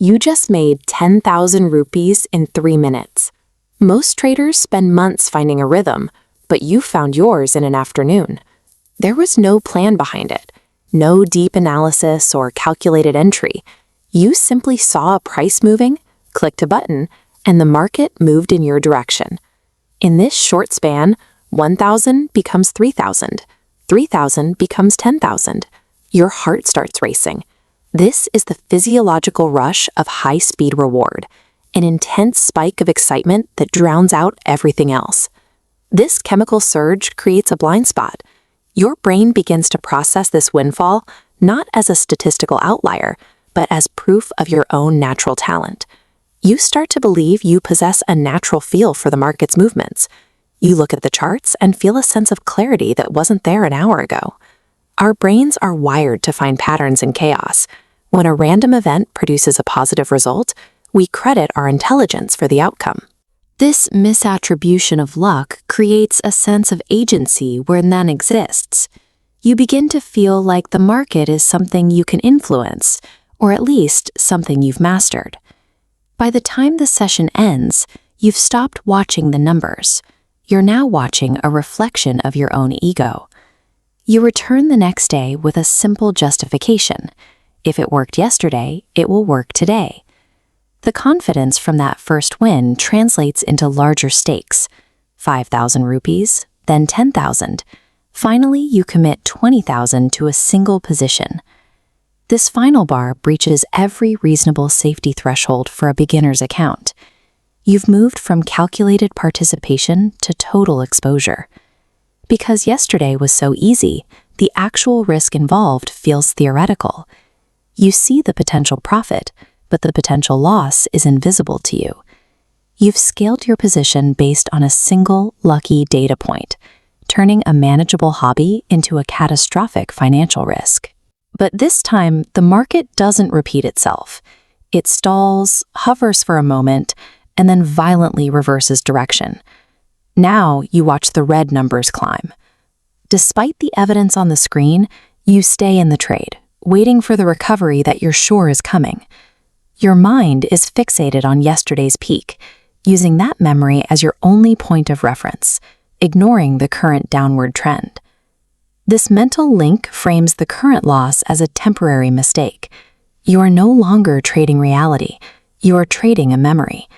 You just made 10,000 rupees in 3 minutes. Most traders spend months finding a rhythm, but you found yours in an afternoon. There was no plan behind it, no deep analysis or calculated entry. You simply saw a price moving, clicked a button, and the market moved in your direction. In this short span, 1,000 becomes 3,000. 3,000 becomes 10,000. Your heart starts racing. This is the physiological rush of high-speed reward, an intense spike of excitement that drowns out everything else. This chemical surge creates a blind spot. Your brain begins to process this windfall not as a statistical outlier, but as proof of your own natural talent. You start to believe you possess a natural feel for the market's movements. You look at the charts and feel a sense of clarity that wasn't there an hour ago. Our brains are wired to find patterns in chaos. When a random event produces a positive result, we credit our intelligence for the outcome. This misattribution of luck creates a sense of agency where none exists. You begin to feel like the market is something you can influence, or at least something you've mastered. By the time the session ends, you've stopped watching the numbers. You're now watching a reflection of your own ego. You return the next day with a simple justification. If it worked yesterday, it will work today. The confidence from that first win translates into larger stakes. 5,000 rupees, then 10,000. Finally, you commit 20,000 to a single position. This final bar breaches every reasonable safety threshold for a beginner's account. You've moved from calculated participation to total exposure. Because yesterday was so easy, the actual risk involved feels theoretical. You see the potential profit, but the potential loss is invisible to you. You've scaled your position based on a single lucky data point, turning a manageable hobby into a catastrophic financial risk. But this time, the market doesn't repeat itself. It stalls, hovers for a moment, and then violently reverses direction. Now you watch the red numbers climb. Despite the evidence on the screen, you stay in the trade, waiting for the recovery that you're sure is coming. Your mind is fixated on yesterday's peak, using that memory as your only point of reference, ignoring the current downward trend. This mental link frames the current loss as a temporary mistake. You are no longer trading reality. You are trading a memory.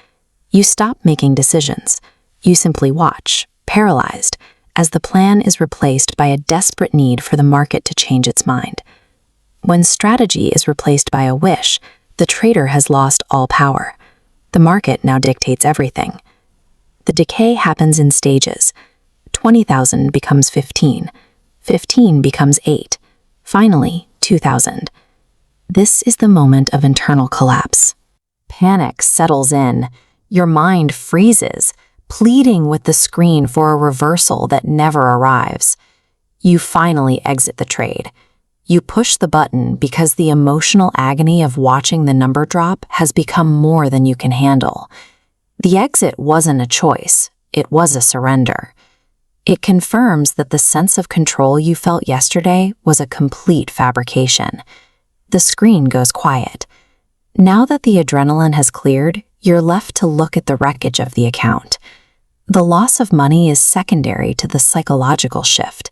You stop making decisions. You simply watch, paralyzed, as the plan is replaced by a desperate need for the market to change its mind. When strategy is replaced by a wish, the trader has lost all power. The market now dictates everything. The decay happens in stages. 20,000 becomes 15. 15 becomes 8. Finally, 2,000. This is the moment of internal collapse. Panic settles in. Your mind freezes, pleading with the screen for a reversal that never arrives. You finally exit the trade. You push the button because the emotional agony of watching the number drop has become more than you can handle. The exit wasn't a choice, it was a surrender. It confirms that the sense of control you felt yesterday was a complete fabrication. The screen goes quiet. Now that the adrenaline has cleared, you're left to look at the wreckage of the account. The loss of money is secondary to the psychological shift.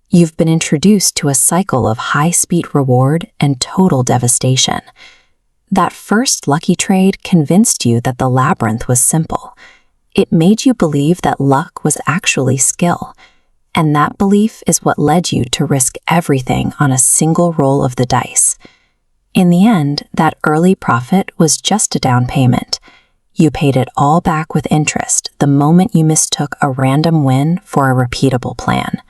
You've been introduced to a cycle of high-speed reward and total devastation. That first lucky trade convinced you that the labyrinth was simple. It made you believe that luck was actually skill, and that belief is what led you to risk everything on a single roll of the dice. In the end, that early profit was just a down payment. You paid it all back with interest the moment you mistook a random win for a repeatable plan.